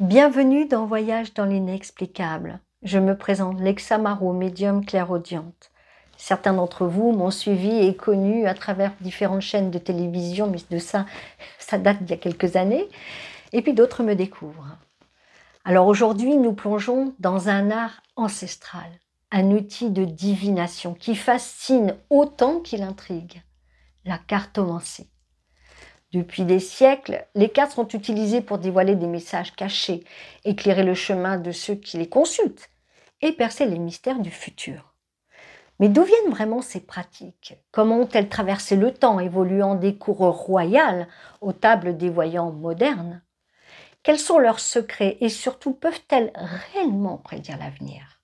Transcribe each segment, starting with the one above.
Bienvenue dans Voyage dans l'inexplicable. Je me présente Lexa Marot, médium clairaudiente. Certains d'entre vous m'ont suivi et connu à travers différentes chaînes de télévision, mais de ça date d'il y a quelques années. Et puis d'autres me découvrent. Alors aujourd'hui, nous plongeons dans un art ancestral, un outil de divination qui fascine autant qu'il intrigue, la cartomancie. Depuis des siècles, les cartes sont utilisées pour dévoiler des messages cachés, éclairer le chemin de ceux qui les consultent et percer les mystères du futur. Mais d'où viennent vraiment ces pratiques? Comment ont-elles traversé le temps, évoluant des cours royales aux tables des voyants modernes? Quels sont leurs secrets et surtout peuvent-elles réellement prédire l'avenir?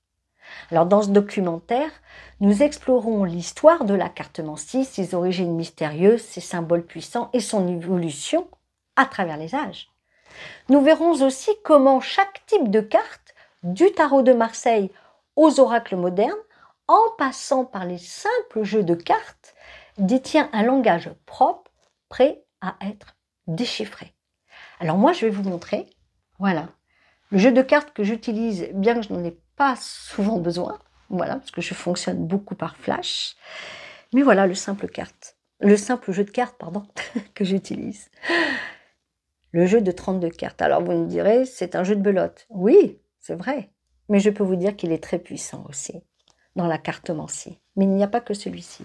Alors dans ce documentaire, nous explorons l'histoire de la cartomancie, ses origines mystérieuses, ses symboles puissants et son évolution à travers les âges. Nous verrons aussi comment chaque type de carte, du tarot de Marseille aux oracles modernes, en passant par les simples jeux de cartes, détient un langage propre, prêt à être déchiffré. Alors moi, je vais vous montrer, voilà, le jeu de cartes que j'utilise, bien que je n'en ai pas souvent besoin, voilà, parce que je fonctionne beaucoup par flash. Mais voilà le simple jeu de cartes, que j'utilise. Le jeu de 32 cartes. Alors vous me direz, c'est un jeu de belote. Oui, c'est vrai. Mais je peux vous dire qu'il est très puissant aussi, dans la cartomancie. Mais il n'y a pas que celui-ci.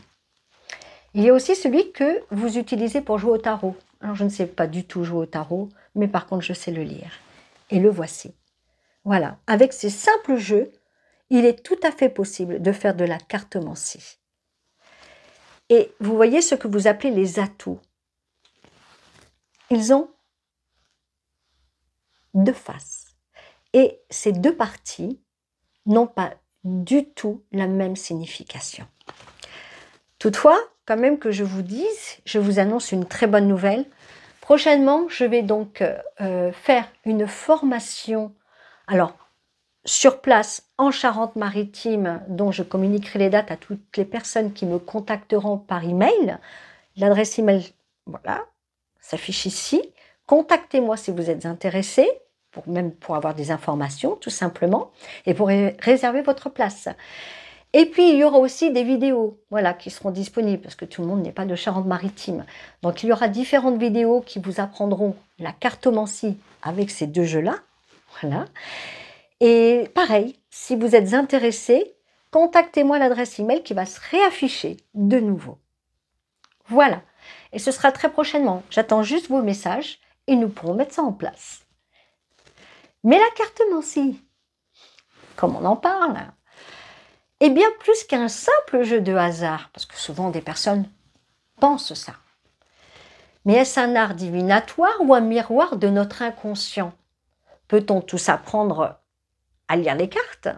Il y a aussi celui que vous utilisez pour jouer au tarot. Alors je ne sais pas du tout jouer au tarot, mais par contre je sais le lire. Et le voici. Voilà, avec ces simples jeux, il est tout à fait possible de faire de la cartomancie. Et vous voyez ce que vous appelez les atouts. Ils ont deux faces. Et ces deux parties n'ont pas du tout la même signification. Toutefois, quand même que je vous dise, je vous annonce une très bonne nouvelle. Prochainement, je vais donc faire une formation, alors sur place en Charente-Maritime, dont je communiquerai les dates à toutes les personnes qui me contacteront par email. L'adresse email, voilà, s'affiche ici. Contactez-moi si vous êtes intéressé, même pour avoir des informations tout simplement, et pour réserver votre place. Et puis, il y aura aussi des vidéos, voilà, qui seront disponibles, parce que tout le monde n'est pas de Charente-Maritime. Donc, il y aura différentes vidéos qui vous apprendront la cartomancie avec ces deux jeux-là, voilà. Et pareil, si vous êtes intéressé, contactez-moi à l'adresse email qui va se réafficher de nouveau. Voilà, et ce sera très prochainement. J'attends juste vos messages et nous pourrons mettre ça en place. Mais la cartomancie, comme on en parle, est bien plus qu'un simple jeu de hasard, parce que souvent des personnes pensent ça. Mais est-ce un art divinatoire ou un miroir de notre inconscient? Peut-on tous apprendre à lire les cartes?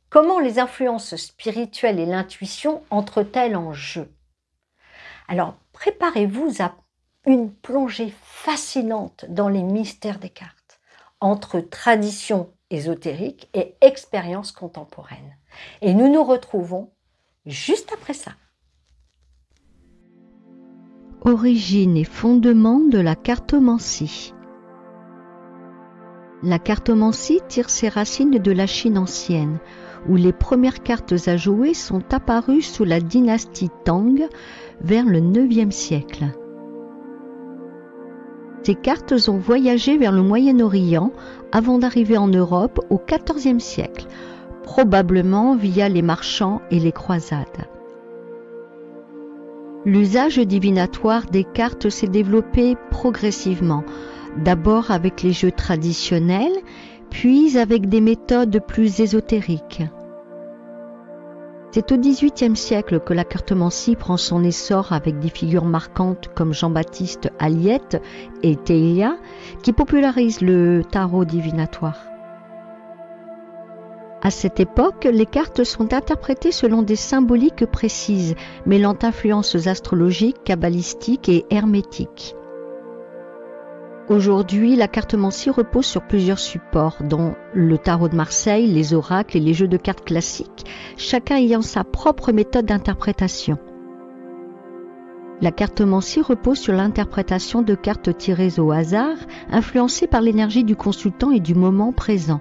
Comment les influences spirituelles et l'intuition entrent-elles en jeu? Alors, préparez-vous à une plongée fascinante dans les mystères des cartes, entre tradition ésotérique et expérience contemporaine. Et nous nous retrouvons juste après ça. Origine et fondement de la cartomancie. La cartomancie tire ses racines de la Chine ancienne, où les premières cartes à jouer sont apparues sous la dynastie Tang vers le IXe siècle. Ces cartes ont voyagé vers le Moyen-Orient avant d'arriver en Europe au XIVe siècle, probablement via les marchands et les croisades. L'usage divinatoire des cartes s'est développé progressivement, d'abord avec les jeux traditionnels, puis avec des méthodes plus ésotériques. C'est au XVIIIe siècle que la cartomancie prend son essor avec des figures marquantes comme Jean-Baptiste Aliette et Thélia, qui popularisent le tarot divinatoire. À cette époque, les cartes sont interprétées selon des symboliques précises, mêlant influences astrologiques, kabbalistiques et hermétiques. Aujourd'hui, la cartomancie repose sur plusieurs supports, dont le tarot de Marseille, les oracles et les jeux de cartes classiques, chacun ayant sa propre méthode d'interprétation. La cartomancie repose sur l'interprétation de cartes tirées au hasard, influencées par l'énergie du consultant et du moment présent.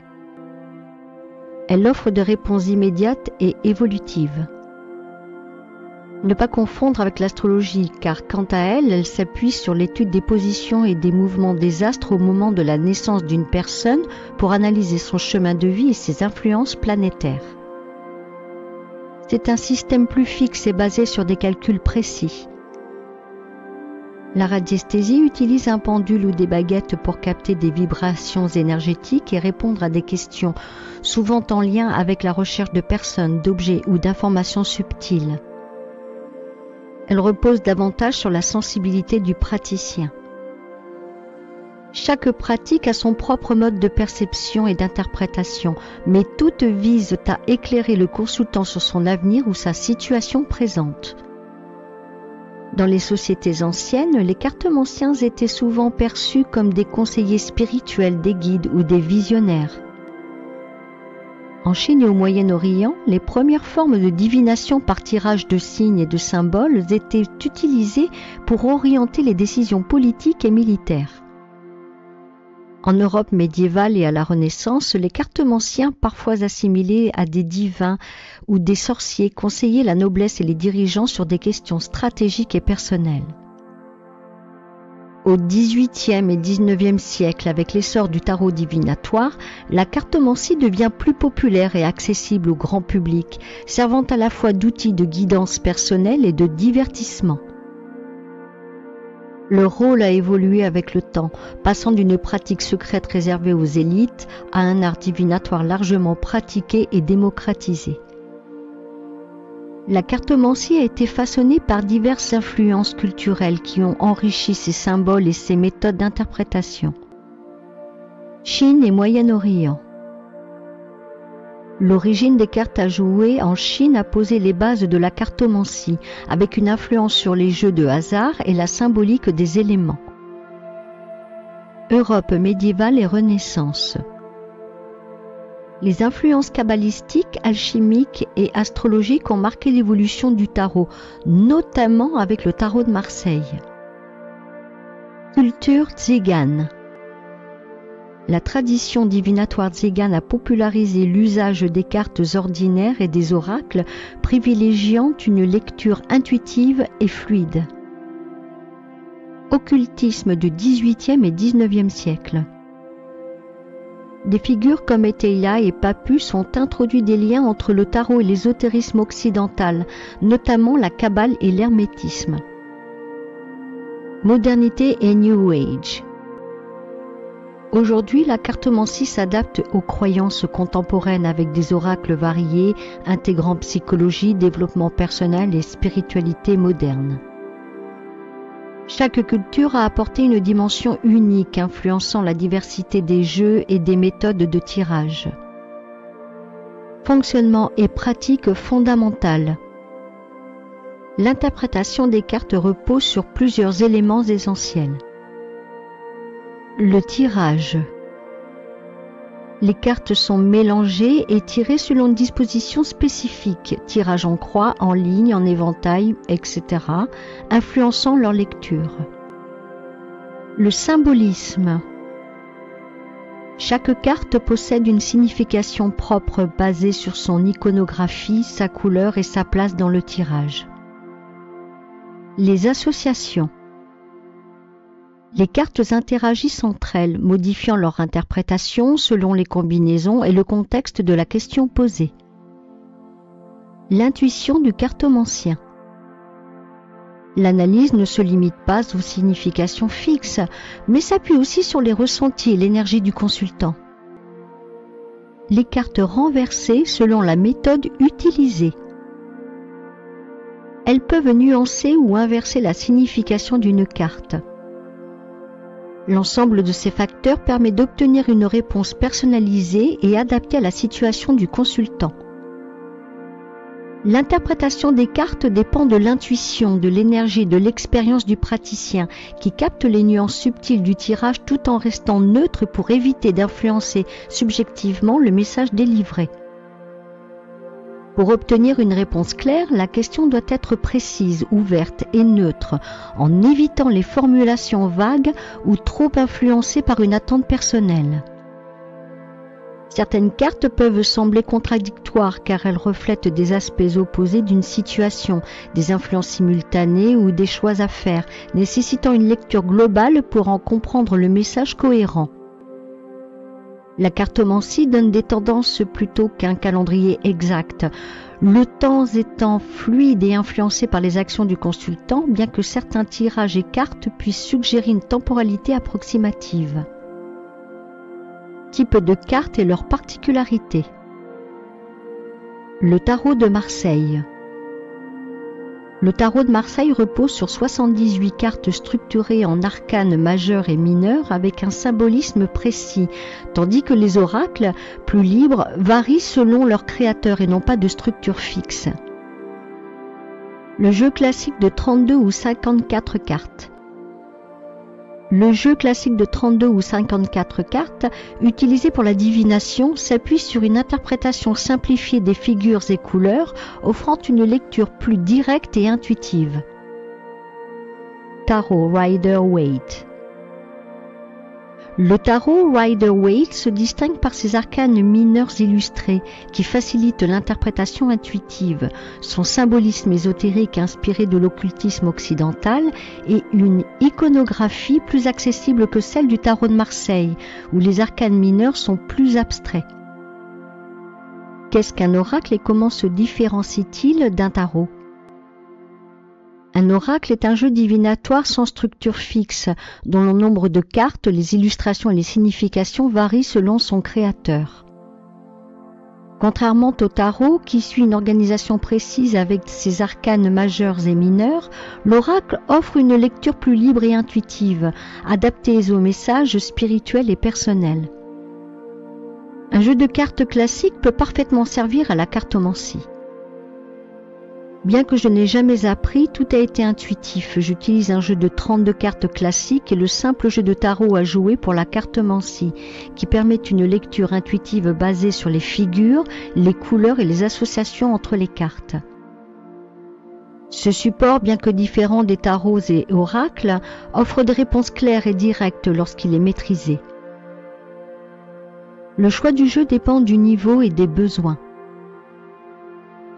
Elle offre des réponses immédiates et évolutives. Ne pas confondre avec l'astrologie, car quant à elle, elle s'appuie sur l'étude des positions et des mouvements des astres au moment de la naissance d'une personne pour analyser son chemin de vie et ses influences planétaires. C'est un système plus fixe et basé sur des calculs précis. La radiesthésie utilise un pendule ou des baguettes pour capter des vibrations énergétiques et répondre à des questions, souvent en lien avec la recherche de personnes, d'objets ou d'informations subtiles. Elle repose davantage sur la sensibilité du praticien. Chaque pratique a son propre mode de perception et d'interprétation, mais toutes visent à éclairer le consultant sur son avenir ou sa situation présente. Dans les sociétés anciennes, les cartomanciens étaient souvent perçus comme des conseillers spirituels, des guides ou des visionnaires. En Chine et au Moyen-Orient, les premières formes de divination par tirage de signes et de symboles étaient utilisées pour orienter les décisions politiques et militaires. En Europe médiévale et à la Renaissance, les cartomanciens, parfois assimilés à des divins ou des sorciers, conseillaient la noblesse et les dirigeants sur des questions stratégiques et personnelles. Au XVIIIe et XIXe siècle, avec l'essor du tarot divinatoire, la cartomancie devient plus populaire et accessible au grand public, servant à la fois d'outil de guidance personnelle et de divertissement. Le rôle a évolué avec le temps, passant d'une pratique secrète réservée aux élites à un art divinatoire largement pratiqué et démocratisé. La cartomancie a été façonnée par diverses influences culturelles qui ont enrichi ses symboles et ses méthodes d'interprétation. Chine et Moyen-Orient. L'origine des cartes à jouer en Chine a posé les bases de la cartomancie, avec une influence sur les jeux de hasard et la symbolique des éléments. Europe médiévale et Renaissance. Les influences kabbalistiques, alchimiques et astrologiques ont marqué l'évolution du tarot, notamment avec le tarot de Marseille. Culture tzigane. La tradition divinatoire tzigane a popularisé l'usage des cartes ordinaires et des oracles, privilégiant une lecture intuitive et fluide. Occultisme du XVIIIe et XIXe siècle. Des figures comme Eteia et Papus ont introduit des liens entre le tarot et l'ésotérisme occidental, notamment la kabbale et l'hermétisme. Modernité et New Age. Aujourd'hui, la cartomancie s'adapte aux croyances contemporaines avec des oracles variés, intégrant psychologie, développement personnel et spiritualité moderne. Chaque culture a apporté une dimension unique, influençant la diversité des jeux et des méthodes de tirage. Fonctionnement et pratique fondamentale. L'interprétation des cartes repose sur plusieurs éléments essentiels. Le tirage. Les cartes sont mélangées et tirées selon une disposition spécifique, tirage en croix, en ligne, en éventail, etc., influençant leur lecture. Le symbolisme. Chaque carte possède une signification propre basée sur son iconographie, sa couleur et sa place dans le tirage. Les associations. Les cartes interagissent entre elles, modifiant leur interprétation selon les combinaisons et le contexte de la question posée. L'intuition du cartomancien. L'analyse ne se limite pas aux significations fixes, mais s'appuie aussi sur les ressentis et l'énergie du consultant. Les cartes renversées selon la méthode utilisée. Elles peuvent nuancer ou inverser la signification d'une carte. L'ensemble de ces facteurs permet d'obtenir une réponse personnalisée et adaptée à la situation du consultant. L'interprétation des cartes dépend de l'intuition, de l'énergie, de l'expérience du praticien qui capte les nuances subtiles du tirage tout en restant neutre pour éviter d'influencer subjectivement le message délivré. Pour obtenir une réponse claire, la question doit être précise, ouverte et neutre, en évitant les formulations vagues ou trop influencées par une attente personnelle. Certaines cartes peuvent sembler contradictoires car elles reflètent des aspects opposés d'une situation, des influences simultanées ou des choix à faire, nécessitant une lecture globale pour en comprendre le message cohérent. La cartomancie donne des tendances plutôt qu'un calendrier exact, le temps étant fluide et influencé par les actions du consultant, bien que certains tirages et cartes puissent suggérer une temporalité approximative. Type de cartes et leurs particularités. Le tarot de Marseille. Le tarot de Marseille repose sur 78 cartes structurées en arcanes majeurs et mineurs avec un symbolisme précis, tandis que les oracles, plus libres, varient selon leur créateur et n'ont pas de structure fixe. Le jeu classique de 32 ou 54 cartes. Le jeu classique de 32 ou 54 cartes, utilisé pour la divination, s'appuie sur une interprétation simplifiée des figures et couleurs, offrant une lecture plus directe et intuitive. Tarot Rider-Waite. Le tarot Rider-Waite se distingue par ses arcanes mineurs illustrés qui facilitent l'interprétation intuitive, son symbolisme ésotérique inspiré de l'occultisme occidental et une iconographie plus accessible que celle du tarot de Marseille, où les arcanes mineurs sont plus abstraits. Qu'est-ce qu'un oracle et comment se différencie-t-il d'un tarot ? Un oracle est un jeu divinatoire sans structure fixe, dont le nombre de cartes, les illustrations et les significations varient selon son créateur. Contrairement au tarot, qui suit une organisation précise avec ses arcanes majeurs et mineurs, l'oracle offre une lecture plus libre et intuitive, adaptée aux messages spirituels et personnels. Un jeu de cartes classique peut parfaitement servir à la cartomancie. Bien que je n'ai jamais appris, tout a été intuitif. J'utilise un jeu de 32 cartes classiques et le simple jeu de tarot à jouer pour la cartomancie, qui permet une lecture intuitive basée sur les figures, les couleurs et les associations entre les cartes. Ce support, bien que différent des tarots et oracles, offre des réponses claires et directes lorsqu'il est maîtrisé. Le choix du jeu dépend du niveau et des besoins.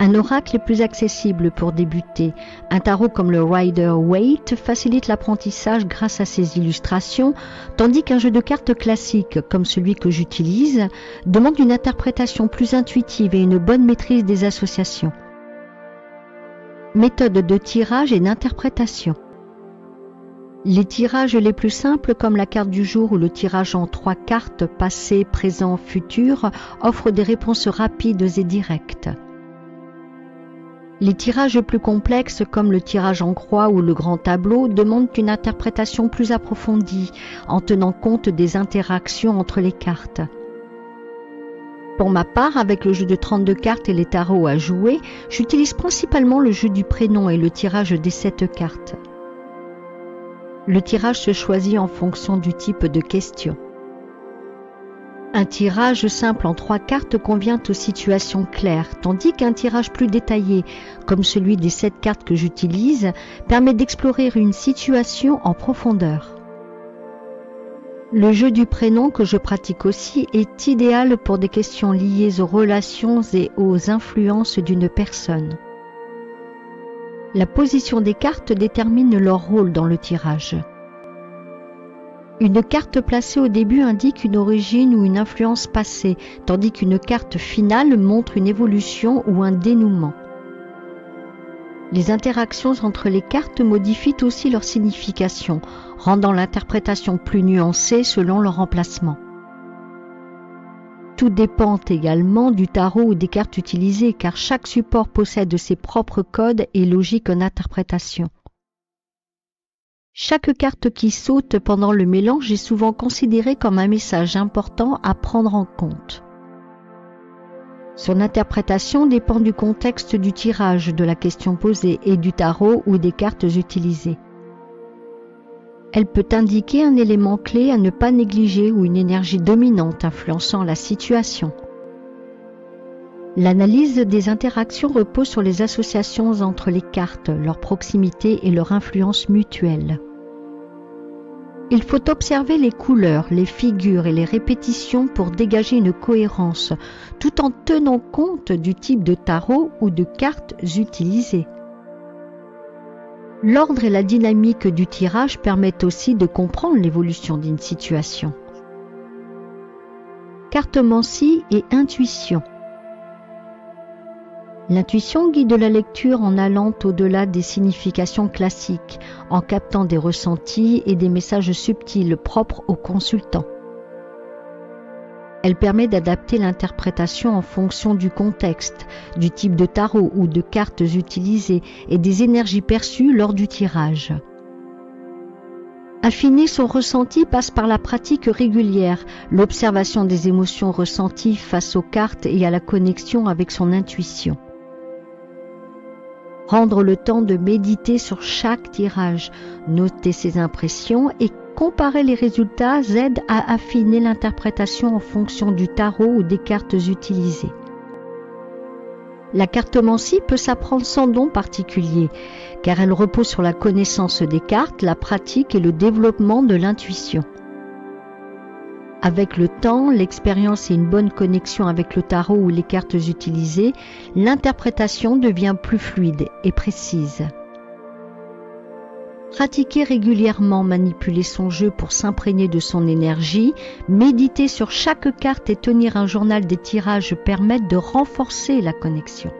Un oracle est plus accessible pour débuter. Un tarot comme le Rider-Waite facilite l'apprentissage grâce à ses illustrations, tandis qu'un jeu de cartes classique, comme celui que j'utilise, demande une interprétation plus intuitive et une bonne maîtrise des associations. Méthode de tirage et d'interprétation. Les tirages les plus simples, comme la carte du jour ou le tirage en 3 cartes, passé, présent, futur, offrent des réponses rapides et directes. Les tirages plus complexes, comme le tirage en croix ou le grand tableau, demandent une interprétation plus approfondie, en tenant compte des interactions entre les cartes. Pour ma part, avec le jeu de 32 cartes et les tarots à jouer, j'utilise principalement le jeu du prénom et le tirage des 7 cartes. Le tirage se choisit en fonction du type de question. Un tirage simple en 3 cartes convient aux situations claires, tandis qu'un tirage plus détaillé, comme celui des 7 cartes que j'utilise, permet d'explorer une situation en profondeur. Le jeu du prénom que je pratique aussi est idéal pour des questions liées aux relations et aux influences d'une personne. La position des cartes détermine leur rôle dans le tirage. Une carte placée au début indique une origine ou une influence passée, tandis qu'une carte finale montre une évolution ou un dénouement. Les interactions entre les cartes modifient aussi leur signification, rendant l'interprétation plus nuancée selon leur emplacement. Tout dépend également du tarot ou des cartes utilisées, car chaque support possède ses propres codes et logiques en interprétation. Chaque carte qui saute pendant le mélange est souvent considérée comme un message important à prendre en compte. Son interprétation dépend du contexte du tirage, de la question posée et du tarot ou des cartes utilisées. Elle peut indiquer un élément clé à ne pas négliger ou une énergie dominante influençant la situation. L'analyse des interactions repose sur les associations entre les cartes, leur proximité et leur influence mutuelle. Il faut observer les couleurs, les figures et les répétitions pour dégager une cohérence, tout en tenant compte du type de tarot ou de cartes utilisées. L'ordre et la dynamique du tirage permettent aussi de comprendre l'évolution d'une situation. Cartomancie et intuition. L'intuition guide la lecture en allant au-delà des significations classiques, en captant des ressentis et des messages subtils propres au consultant. Elle permet d'adapter l'interprétation en fonction du contexte, du type de tarot ou de cartes utilisées et des énergies perçues lors du tirage. Affiner son ressenti passe par la pratique régulière, l'observation des émotions ressenties face aux cartes et à la connexion avec son intuition. Prendre le temps de méditer sur chaque tirage, noter ses impressions et comparer les résultats aide à affiner l'interprétation en fonction du tarot ou des cartes utilisées. La cartomancie peut s'apprendre sans don particulier, car elle repose sur la connaissance des cartes, la pratique et le développement de l'intuition. Avec le temps, l'expérience et une bonne connexion avec le tarot ou les cartes utilisées, l'interprétation devient plus fluide et précise. Pratiquer régulièrement, manipuler son jeu pour s'imprégner de son énergie, méditer sur chaque carte et tenir un journal des tirages permettent de renforcer la connexion.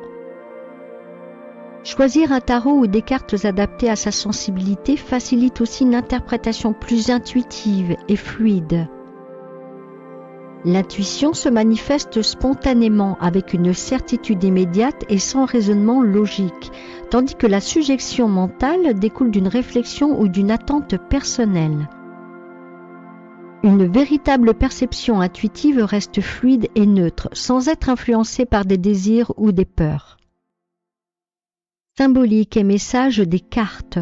Choisir un tarot ou des cartes adaptées à sa sensibilité facilite aussi une interprétation plus intuitive et fluide. L'intuition se manifeste spontanément avec une certitude immédiate et sans raisonnement logique, tandis que la suggestion mentale découle d'une réflexion ou d'une attente personnelle. Une véritable perception intuitive reste fluide et neutre, sans être influencée par des désirs ou des peurs. Symbolique et message des cartes.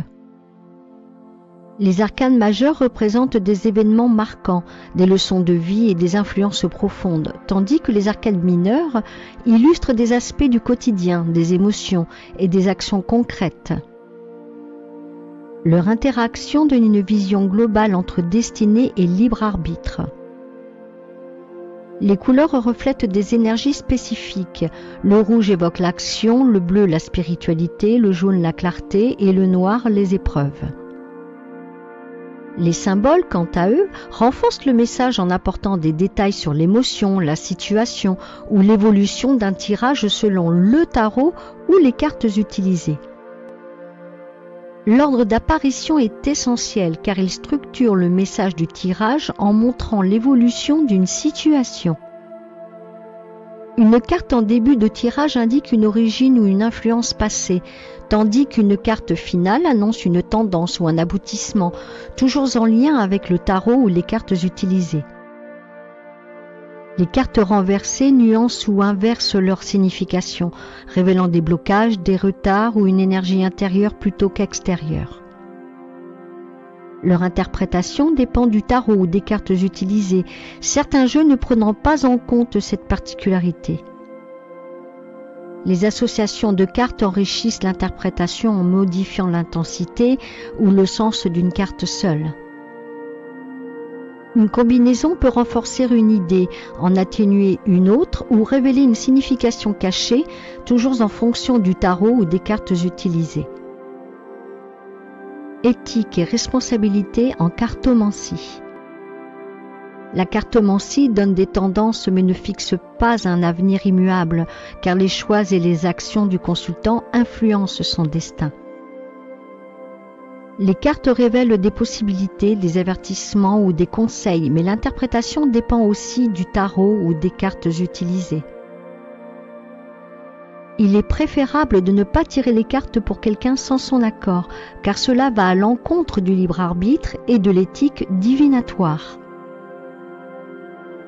Les arcanes majeures représentent des événements marquants, des leçons de vie et des influences profondes, tandis que les arcanes mineures illustrent des aspects du quotidien, des émotions et des actions concrètes. Leur interaction donne une vision globale entre destinée et libre arbitre. Les couleurs reflètent des énergies spécifiques. Le rouge évoque l'action, le bleu la spiritualité, le jaune la clarté et le noir les épreuves. Les symboles, quant à eux, renforcent le message en apportant des détails sur l'émotion, la situation ou l'évolution d'un tirage selon le tarot ou les cartes utilisées. L'ordre d'apparition est essentiel car il structure le message du tirage en montrant l'évolution d'une situation. Une carte en début de tirage indique une origine ou une influence passée, tandis qu'une carte finale annonce une tendance ou un aboutissement, toujours en lien avec le tarot ou les cartes utilisées. Les cartes renversées nuancent ou inversent leur signification, révélant des blocages, des retards ou une énergie intérieure plutôt qu'extérieure. Leur interprétation dépend du tarot ou des cartes utilisées, certains jeux ne prenant pas en compte cette particularité. Les associations de cartes enrichissent l'interprétation en modifiant l'intensité ou le sens d'une carte seule. Une combinaison peut renforcer une idée, en atténuer une autre ou révéler une signification cachée, toujours en fonction du tarot ou des cartes utilisées. Éthique et responsabilité en cartomancie. La cartomancie donne des tendances mais ne fixe pas un avenir immuable, car les choix et les actions du consultant influencent son destin. Les cartes révèlent des possibilités, des avertissements ou des conseils, mais l'interprétation dépend aussi du tarot ou des cartes utilisées. Il est préférable de ne pas tirer les cartes pour quelqu'un sans son accord, car cela va à l'encontre du libre arbitre et de l'éthique divinatoire.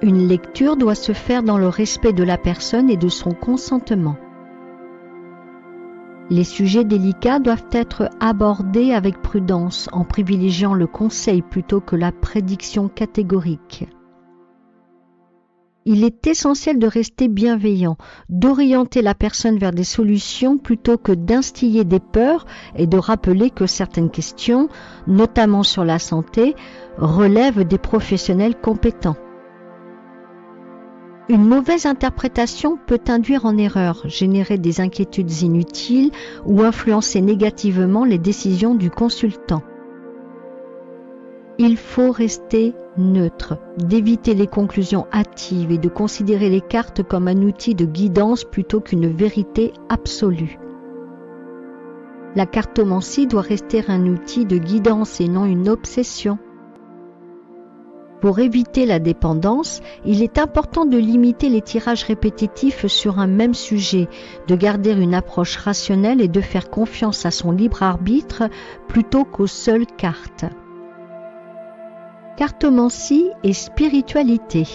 Une lecture doit se faire dans le respect de la personne et de son consentement. Les sujets délicats doivent être abordés avec prudence, en privilégiant le conseil plutôt que la prédiction catégorique. il est essentiel de rester bienveillant, d'orienter la personne vers des solutions plutôt que d'instiller des peurs et de rappeler que certaines questions, notamment sur la santé, relèvent des professionnels compétents. Une mauvaise interprétation peut induire en erreur, générer des inquiétudes inutiles ou influencer négativement les décisions du consultant. Il faut rester neutre, d'éviter les conclusions hâtives et de considérer les cartes comme un outil de guidance plutôt qu'une vérité absolue. La cartomancie doit rester un outil de guidance et non une obsession. Pour éviter la dépendance, il est important de limiter les tirages répétitifs sur un même sujet, de garder une approche rationnelle et de faire confiance à son libre arbitre plutôt qu'aux seules cartes. Cartomancie et spiritualité.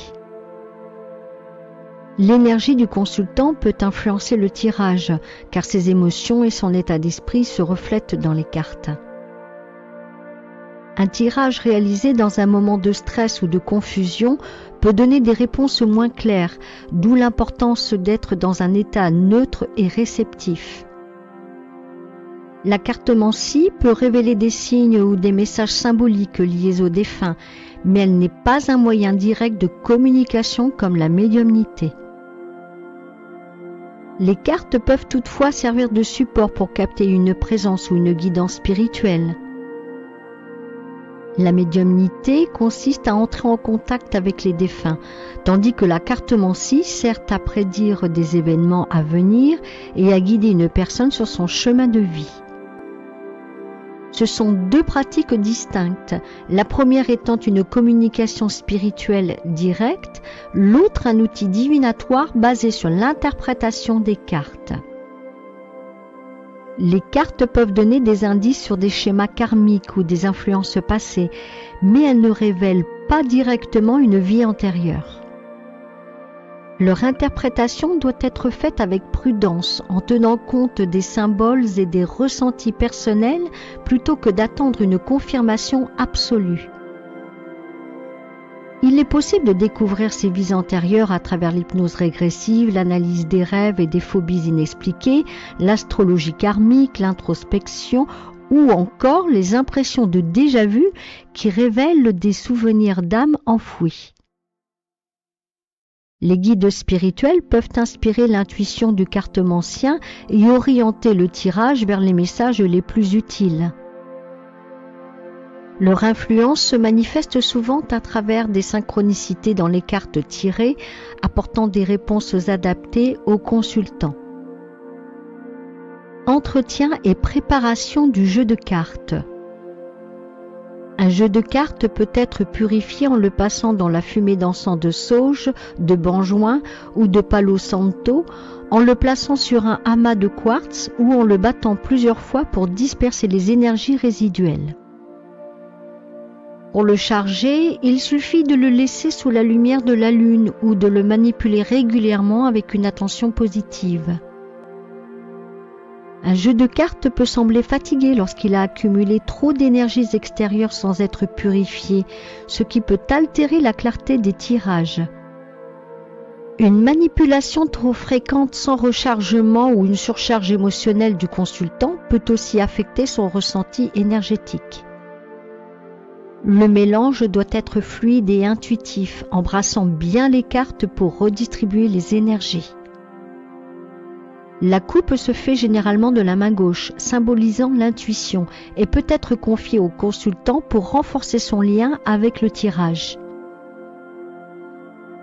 L'énergie du consultant peut influencer le tirage, car ses émotions et son état d'esprit se reflètent dans les cartes. Un tirage réalisé dans un moment de stress ou de confusion peut donner des réponses moins claires, d'où l'importance d'être dans un état neutre et réceptif. La cartomancie peut révéler des signes ou des messages symboliques liés aux défunts, mais elle n'est pas un moyen direct de communication comme la médiumnité. Les cartes peuvent toutefois servir de support pour capter une présence ou une guidance spirituelle. La médiumnité consiste à entrer en contact avec les défunts, tandis que la cartomancie sert à prédire des événements à venir et à guider une personne sur son chemin de vie. Ce sont deux pratiques distinctes, la première étant une communication spirituelle directe, l'autre un outil divinatoire basé sur l'interprétation des cartes. Les cartes peuvent donner des indices sur des schémas karmiques ou des influences passées, mais elles ne révèlent pas directement une vie antérieure. Leur interprétation doit être faite avec prudence, en tenant compte des symboles et des ressentis personnels plutôt que d'attendre une confirmation absolue. Il est possible de découvrir ces vies antérieures à travers l'hypnose régressive, l'analyse des rêves et des phobies inexpliquées, l'astrologie karmique, l'introspection ou encore les impressions de déjà-vu qui révèlent des souvenirs d'âme enfouis. Les guides spirituels peuvent inspirer l'intuition du cartomancien et orienter le tirage vers les messages les plus utiles. Leur influence se manifeste souvent à travers des synchronicités dans les cartes tirées, apportant des réponses adaptées aux consultants. Entretien et préparation du jeu de cartes. Un jeu de cartes peut être purifié en le passant dans la fumée d'encens de sauge, de benjoin ou de palo santo, en le plaçant sur un amas de quartz ou en le battant plusieurs fois pour disperser les énergies résiduelles. Pour le charger, il suffit de le laisser sous la lumière de la lune ou de le manipuler régulièrement avec une attention positive. Un jeu de cartes peut sembler fatigué lorsqu'il a accumulé trop d'énergies extérieures sans être purifié, ce qui peut altérer la clarté des tirages. Une manipulation trop fréquente sans rechargement ou une surcharge émotionnelle du consultant peut aussi affecter son ressenti énergétique. Le mélange doit être fluide et intuitif, embrassant bien les cartes pour redistribuer les énergies. La coupe se fait généralement de la main gauche, symbolisant l'intuition, et peut être confiée au consultant pour renforcer son lien avec le tirage.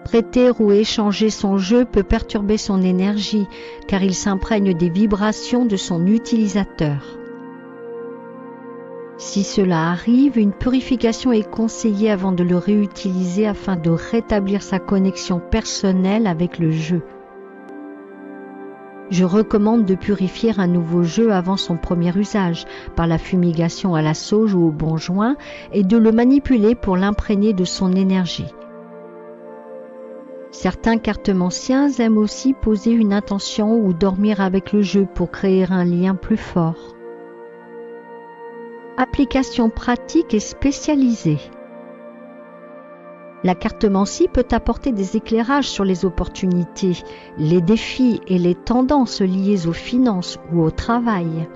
Prêter ou échanger son jeu peut perturber son énergie, car il s'imprègne des vibrations de son utilisateur. Si cela arrive, une purification est conseillée avant de le réutiliser afin de rétablir sa connexion personnelle avec le jeu. Je recommande de purifier un nouveau jeu avant son premier usage, par la fumigation à la sauge ou au benjoin, et de le manipuler pour l'imprégner de son énergie. Certains cartomanciens aiment aussi poser une intention ou dormir avec le jeu pour créer un lien plus fort. Application pratique et spécialisée. La cartomancie peut apporter des éclairages sur les opportunités, les défis et les tendances liées aux finances ou au travail.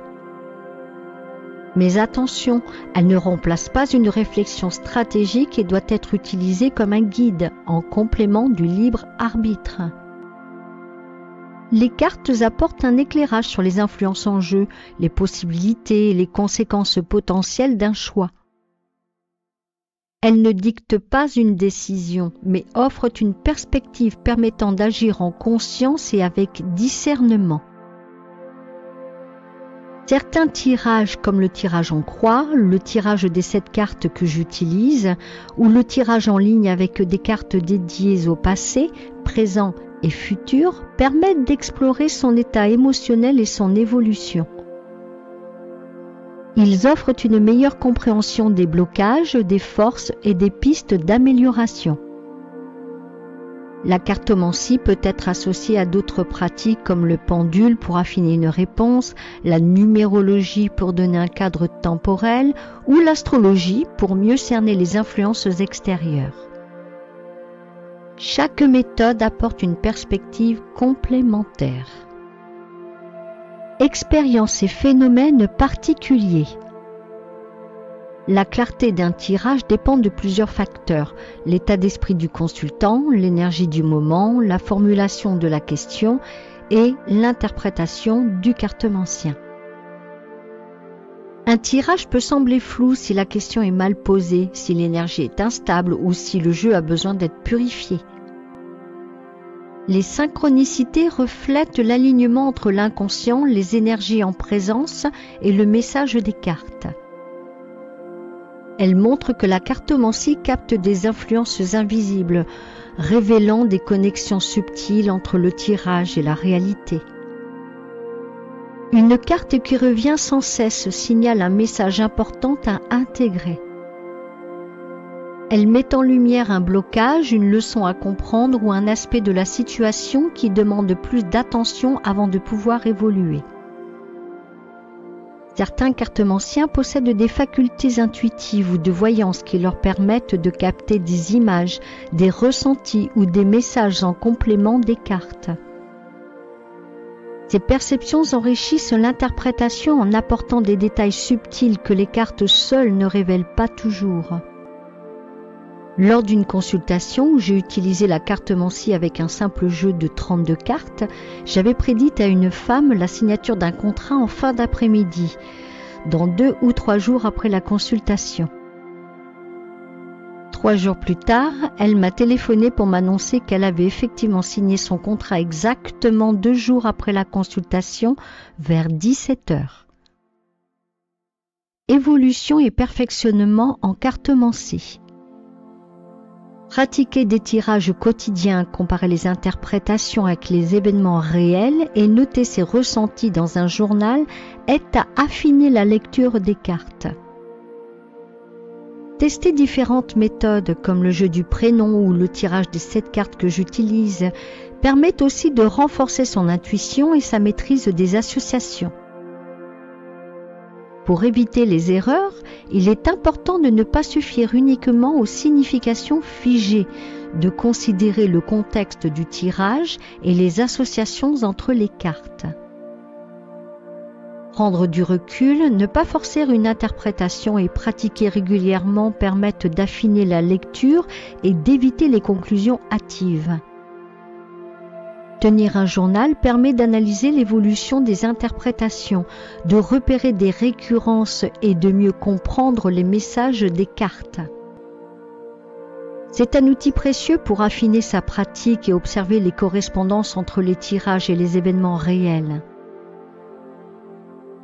Mais attention, elle ne remplace pas une réflexion stratégique et doit être utilisée comme un guide, en complément du libre arbitre. Les cartes apportent un éclairage sur les influences en jeu, les possibilités et les conséquences potentielles d'un choix. Elles ne dictent pas une décision, mais offrent une perspective permettant d'agir en conscience et avec discernement. Certains tirages, comme le tirage en croix, le tirage des 7 cartes que j'utilise, ou le tirage en ligne avec des cartes dédiées au passé, présent et futur, permettent d'explorer son état émotionnel et son évolution. Ils offrent une meilleure compréhension des blocages, des forces et des pistes d'amélioration. La cartomancie peut être associée à d'autres pratiques comme le pendule pour affiner une réponse, la numérologie pour donner un cadre temporel ou l'astrologie pour mieux cerner les influences extérieures. Chaque méthode apporte une perspective complémentaire. Expériences et phénomènes particuliers. La clarté d'un tirage dépend de plusieurs facteurs, l'état d'esprit du consultant, l'énergie du moment, la formulation de la question et l'interprétation du cartomancien. Un tirage peut sembler flou si la question est mal posée, si l'énergie est instable ou si le jeu a besoin d'être purifié. Les synchronicités reflètent l'alignement entre l'inconscient, les énergies en présence et le message des cartes. Elles montrent que la cartomancie capte des influences invisibles, révélant des connexions subtiles entre le tirage et la réalité. Une carte qui revient sans cesse signale un message important à intégrer. Elle met en lumière un blocage, une leçon à comprendre ou un aspect de la situation qui demande plus d'attention avant de pouvoir évoluer. Certains cartomanciens possèdent des facultés intuitives ou de voyance qui leur permettent de capter des images, des ressentis ou des messages en complément des cartes. Ces perceptions enrichissent l'interprétation en apportant des détails subtils que les cartes seules ne révèlent pas toujours. Lors d'une consultation où j'ai utilisé la cartomancie avec un simple jeu de 32 cartes, j'avais prédit à une femme la signature d'un contrat en fin d'après-midi, dans 2 ou 3 jours après la consultation. 3 jours plus tard, elle m'a téléphoné pour m'annoncer qu'elle avait effectivement signé son contrat exactement 2 jours après la consultation, vers 17 heures. Évolution et perfectionnement en cartomancie. Pratiquer des tirages quotidiens, comparer les interprétations avec les événements réels et noter ses ressentis dans un journal aide à affiner la lecture des cartes. Tester différentes méthodes comme le jeu du prénom ou le tirage des 7 cartes que j'utilise permet aussi de renforcer son intuition et sa maîtrise des associations. Pour éviter les erreurs, il est important de ne pas se fier uniquement aux significations figées, de considérer le contexte du tirage et les associations entre les cartes. Prendre du recul, ne pas forcer une interprétation et pratiquer régulièrement permettent d'affiner la lecture et d'éviter les conclusions hâtives. Tenir un journal permet d'analyser l'évolution des interprétations, de repérer des récurrences et de mieux comprendre les messages des cartes. C'est un outil précieux pour affiner sa pratique et observer les correspondances entre les tirages et les événements réels.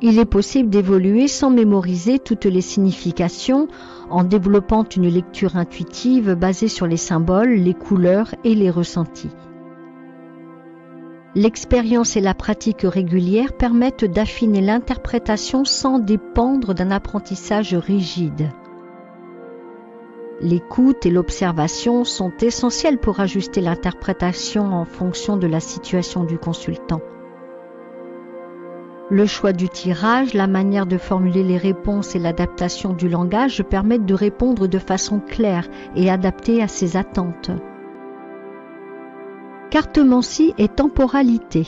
Il est possible d'évoluer sans mémoriser toutes les significations en développant une lecture intuitive basée sur les symboles, les couleurs et les ressentis. L'expérience et la pratique régulière permettent d'affiner l'interprétation sans dépendre d'un apprentissage rigide. L'écoute et l'observation sont essentielles pour ajuster l'interprétation en fonction de la situation du consultant. Le choix du tirage, la manière de formuler les réponses et l'adaptation du langage permettent de répondre de façon claire et adaptée à ses attentes. Cartomancie et temporalité.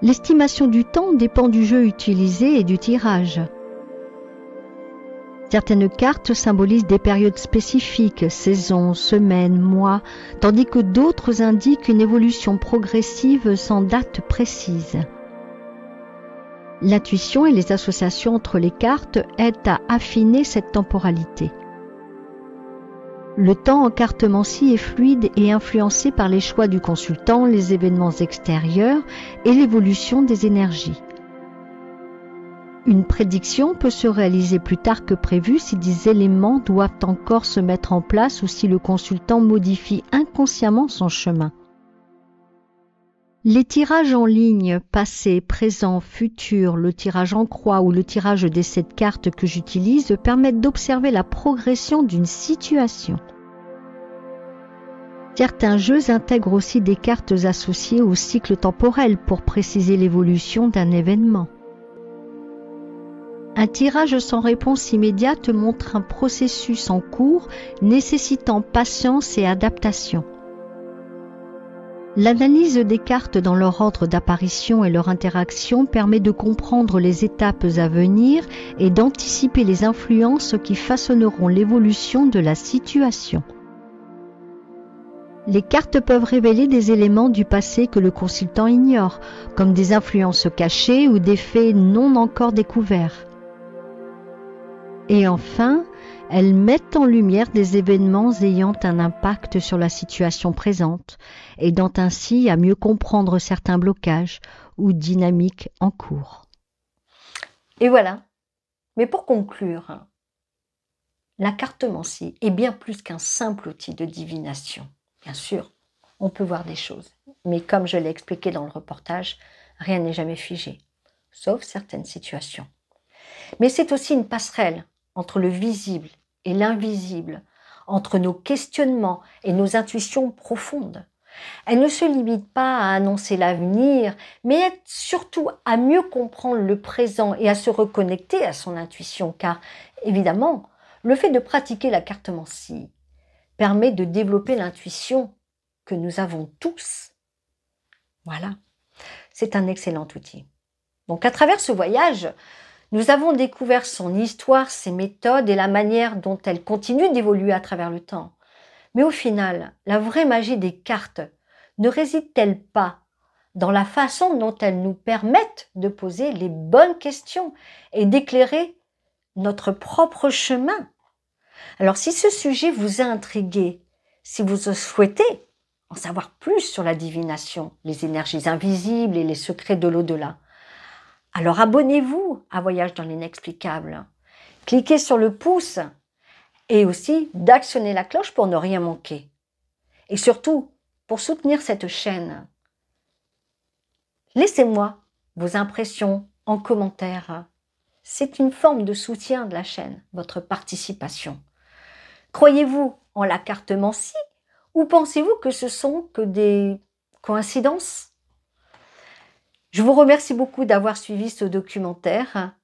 L'estimation du temps dépend du jeu utilisé et du tirage. Certaines cartes symbolisent des périodes spécifiques, saisons, semaines, mois, tandis que d'autres indiquent une évolution progressive sans date précise. L'intuition et les associations entre les cartes aident à affiner cette temporalité. Le temps en cartomancie est fluide et influencé par les choix du consultant, les événements extérieurs et l'évolution des énergies. Une prédiction peut se réaliser plus tard que prévu si des éléments doivent encore se mettre en place ou si le consultant modifie inconsciemment son chemin. Les tirages en ligne, passé, présent, futur, le tirage en croix ou le tirage des 7 cartes que j'utilise permettent d'observer la progression d'une situation. Certains jeux intègrent aussi des cartes associées au cycle temporel pour préciser l'évolution d'un événement. Un tirage sans réponse immédiate montre un processus en cours nécessitant patience et adaptation. L'analyse des cartes dans leur ordre d'apparition et leur interaction permet de comprendre les étapes à venir et d'anticiper les influences qui façonneront l'évolution de la situation. Les cartes peuvent révéler des éléments du passé que le consultant ignore, comme des influences cachées ou des faits non encore découverts. Et enfin, elles mettent en lumière des événements ayant un impact sur la situation présente, aidant ainsi à mieux comprendre certains blocages ou dynamiques en cours. Et voilà. Mais pour conclure, la cartomancie est bien plus qu'un simple outil de divination. Bien sûr, on peut voir des choses, mais comme je l'ai expliqué dans le reportage, rien n'est jamais figé, sauf certaines situations. Mais c'est aussi une passerelle entre le visible et l'invisible, entre nos questionnements et nos intuitions profondes. Elle ne se limite pas à annoncer l'avenir, mais aide surtout à mieux comprendre le présent et à se reconnecter à son intuition, car évidemment, le fait de pratiquer la cartomancie permet de développer l'intuition que nous avons tous. Voilà, c'est un excellent outil. Donc à travers ce voyage, nous avons découvert son histoire, ses méthodes et la manière dont elle continue d'évoluer à travers le temps. Mais au final, la vraie magie des cartes ne réside-t-elle pas dans la façon dont elles nous permettent de poser les bonnes questions et d'éclairer notre propre chemin? Alors si ce sujet vous a intrigué, si vous souhaitez en savoir plus sur la divination, les énergies invisibles et les secrets de l'au-delà, alors abonnez-vous à Voyage dans l'inexplicable. Cliquez sur le pouce et aussi d'actionner la cloche pour ne rien manquer. Et surtout, pour soutenir cette chaîne, laissez-moi vos impressions en commentaire. C'est une forme de soutien de la chaîne, votre participation. Croyez-vous en la cartomancie ou pensez-vous que ce sont que des coïncidences? Je vous remercie beaucoup d'avoir suivi ce documentaire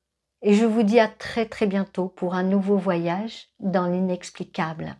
et je vous dis à très bientôt pour un nouveau voyage dans l'inexplicable.